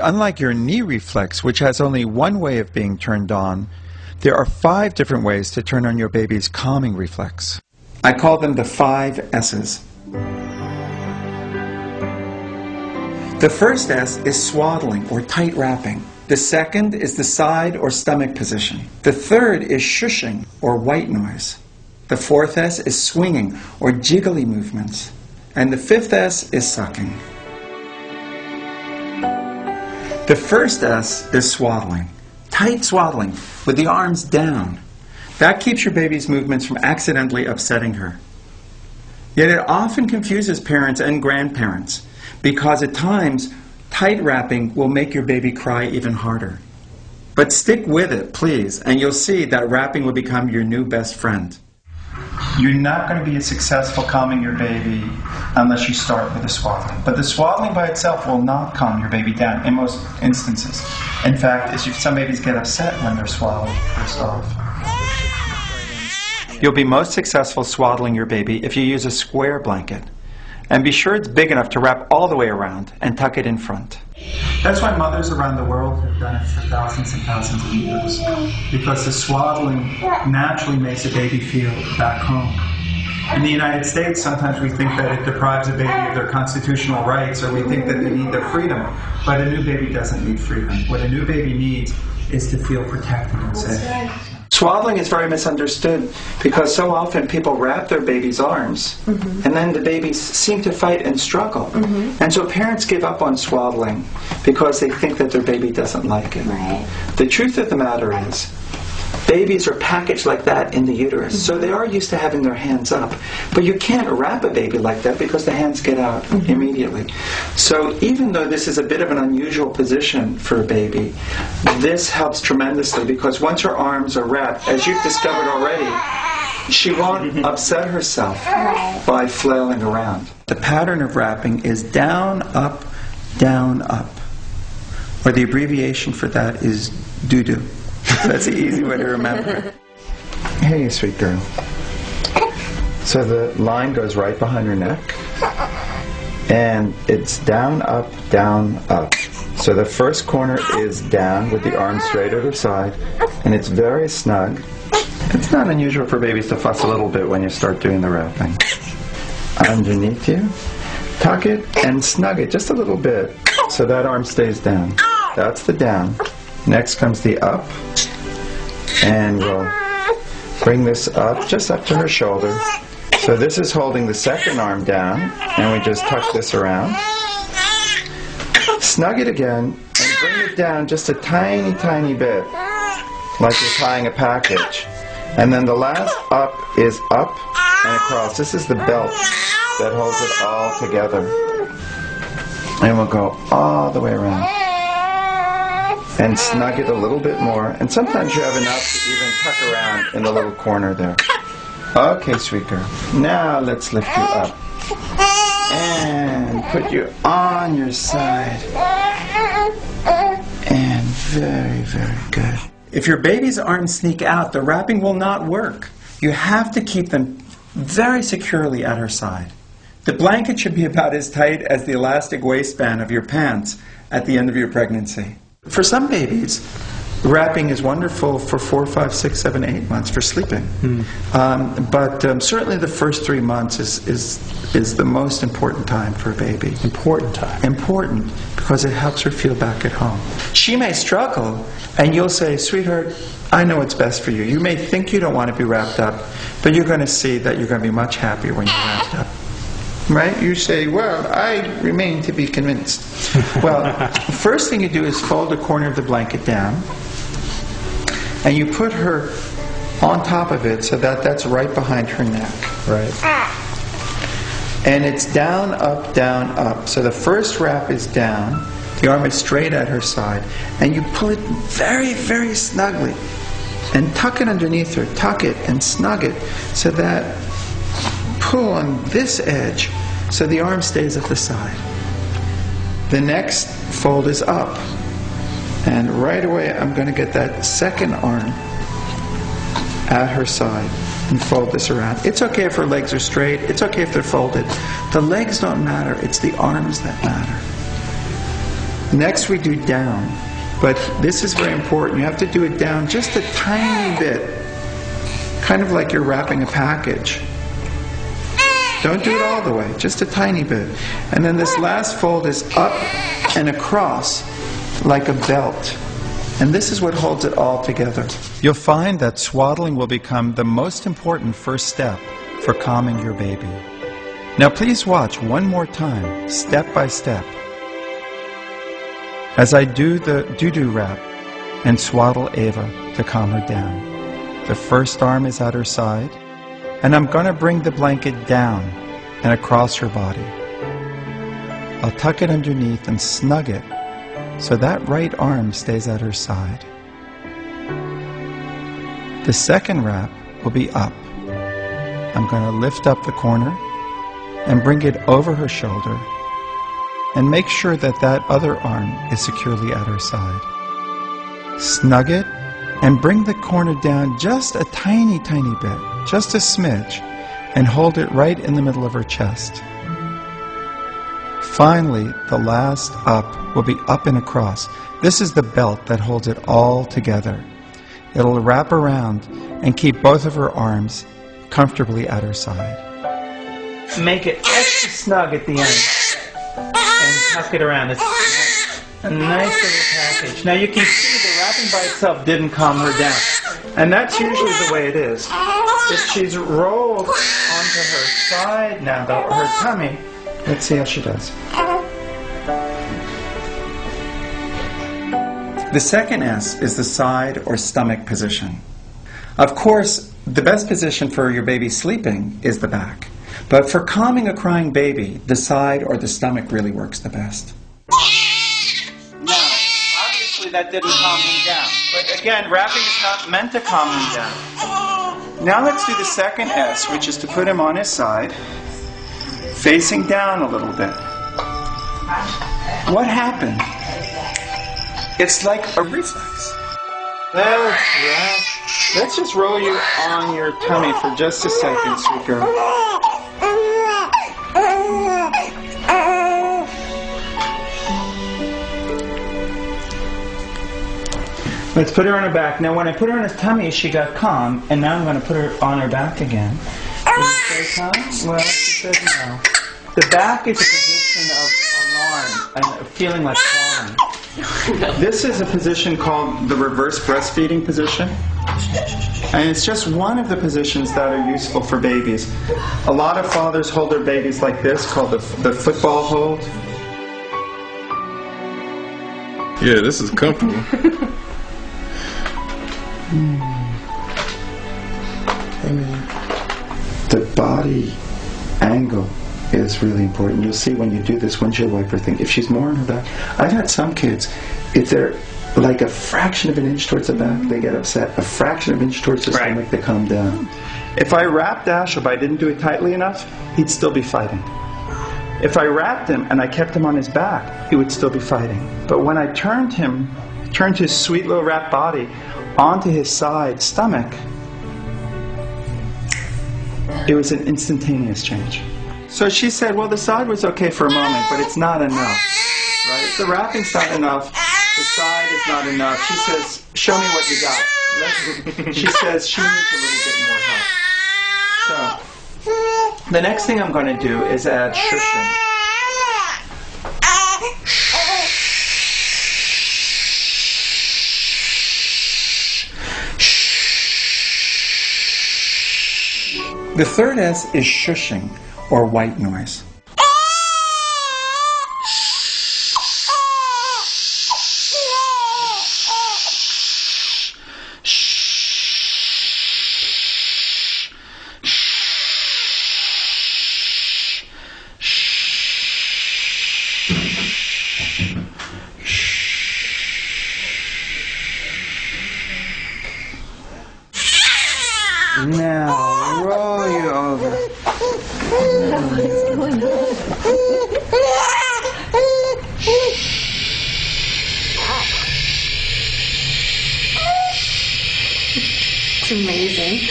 Unlike your knee reflex, which has only one way of being turned on, there are 5 different ways to turn on your baby's calming reflex. I call them the 5 S's. The first S is swaddling or tight wrapping. The second is the side or stomach position. The third is shushing or white noise. The fourth S is swinging or jiggly movements. And the fifth S is sucking. The first S is swaddling. Tight swaddling with the arms down. That keeps your baby's movements from accidentally upsetting her. Yet it often confuses parents and grandparents because at times tight wrapping will make your baby cry even harder. But stick with it, please, and you'll see that wrapping will become your new best friend. You're not going to be successful calming your baby unless you start with the swaddling. But the swaddling by itself will not calm your baby down in most instances. In fact, some babies get upset when they're swaddled first off. You'll be most successful swaddling your baby if you use a square blanket. And be sure it's big enough to wrap all the way around and tuck it in front. That's why mothers around the world have done it for thousands and thousands of years. Because the swaddling naturally makes a baby feel back home. In the United States, sometimes we think that it deprives a baby of their constitutional rights, or we think that they need their freedom. But a new baby doesn't need freedom. What a new baby needs is to feel protected and safe. Swaddling is very misunderstood because so often people wrap their baby's arms and then the babies seem to fight and struggle. And so parents give up on swaddling because they think that their baby doesn't like it. The truth of the matter is, babies are packaged like that in the uterus, so they are used to having their hands up. But you can't wrap a baby like that because the hands get out immediately. So even though this is a bit of an unusual position for a baby, this helps tremendously because once her arms are wrapped, as you've discovered already, she won't upset herself by flailing around. The pattern of wrapping is down, up, or the abbreviation for that is doo-doo. That's an easy way to remember. Hey, sweet girl. So the line goes right behind her neck, and it's down, up, up. So the first corner is down with the arm straight at her side, and it's very snug. It's not unusual for babies to fuss a little bit when you start doing the wrapping. Underneath you, tuck it and snug it just a little bit so that arm stays down. That's the down. Next comes the up, and we'll bring this up, just up to her shoulder. So this is holding the second arm down, and we just tuck this around. Snug it again, and bring it down just a tiny, tiny bit, like you're tying a package. And then the last up is up and across. This is the belt that holds it all together. And we'll go all the way around. And snug it a little bit more. And sometimes you have enough to even tuck around in the little corner there. Okay, sweet girl. Now let's lift you up. And put you on your side. And very, very good. If your baby's arms sneak out, the wrapping will not work. You have to keep them very securely at her side. The blanket should be about as tight as the elastic waistband of your pants at the end of your pregnancy. For some babies, wrapping is wonderful for 4, 5, 6, 7, 8 months for sleeping. But certainly the first 3 months is the most important time for a baby. Important time. Important, because it helps her feel back at home. She may struggle, and you'll say, sweetheart, I know what's best for you. You may think you don't want to be wrapped up, but you're going to see that you're going to be much happier when you're wrapped up. Right? You say, well, I remain to be convinced. Well, the first thing you do is fold a corner of the blanket down, and you put her on top of it so that that's right behind her neck. Right. And it's down, up. So the first wrap is down, the arm is straight at her side, and you pull it very, very snugly, and tuck it underneath her, tuck it and snug it, so that pull on this edge so the arm stays at the side. The next fold is up, and right away I'm going to get that second arm at her side and fold this around. It's okay if her legs are straight, it's okay if they're folded. The legs don't matter, it's the arms that matter. Next we do down. But this is very important. You have to do it down just a tiny bit. Kind of like you're wrapping a package. Don't do it all the way, just a tiny bit. And then this last fold is up and across like a belt. And this is what holds it all together. You'll find that swaddling will become the most important first step for calming your baby. Now please watch one more time, step by step, as I do the doo-doo wrap and swaddle Ava to calm her down. The first arm is at her side, and I'm going to bring the blanket down and across her body. I'll tuck it underneath and snug it so that right arm stays at her side. The second wrap will be up. I'm going to lift up the corner and bring it over her shoulder and make sure that that other arm is securely at her side. Snug it and bring the corner down just a tiny, tiny bit, just a smidge, and hold it right in the middle of her chest. Finally, the last up will be up and across. This is the belt that holds it all together. It'll wrap around and keep both of her arms comfortably at her side. Make it extra snug at the end and tuck it around. It's a nice little package. Now you can see the wrapping by itself didn't calm her down. And that's usually the way it is. If she's rolled onto her side now, her tummy, let's see how she does. The second S is the side or stomach position. Of course, the best position for your baby sleeping is the back. But for calming a crying baby, the side or the stomach really works the best. Now, obviously that didn't calm him down. But again, wrapping is not meant to calm him down. Now let's do the second S, which is to put him on his side, facing down a little bit. What happened? It's like a reflex. Let's just roll you on your tummy for just a second, sweet girl. Let's put her on her back. Now when I put her on her tummy, she got calm, and now I'm going to put her on her back again. Did she say calm? Well, she said no. The back is a position of alarm and feeling like falling. This is a position called the reverse breastfeeding position. And it's just one of the positions that are useful for babies. A lot of fathers hold their babies like this, called the football hold. Yeah, this is comfortable. The body angle is really important. You'll see when you do this windshield wiper thing, if she's more on her back. I've had some kids, if they're like a fraction of an inch towards the back, they get upset. A fraction of an inch towards the stomach, they calm down. If I wrapped Asher, but I didn't do it tightly enough, he'd still be fighting. If I wrapped him and I kept him on his back, he would still be fighting. But when I turned his sweet little wrapped body onto his side stomach, it was an instantaneous change. So she said, well, the side was okay for a moment, but it's not enough, right? The wrapping's not enough. The side is not enough. She says, show me what you got. She says she needs a little bit more help. So, the next thing I'm going to do is add shushing. The third S is shushing, or white noise. Now, roll you over. It's amazing.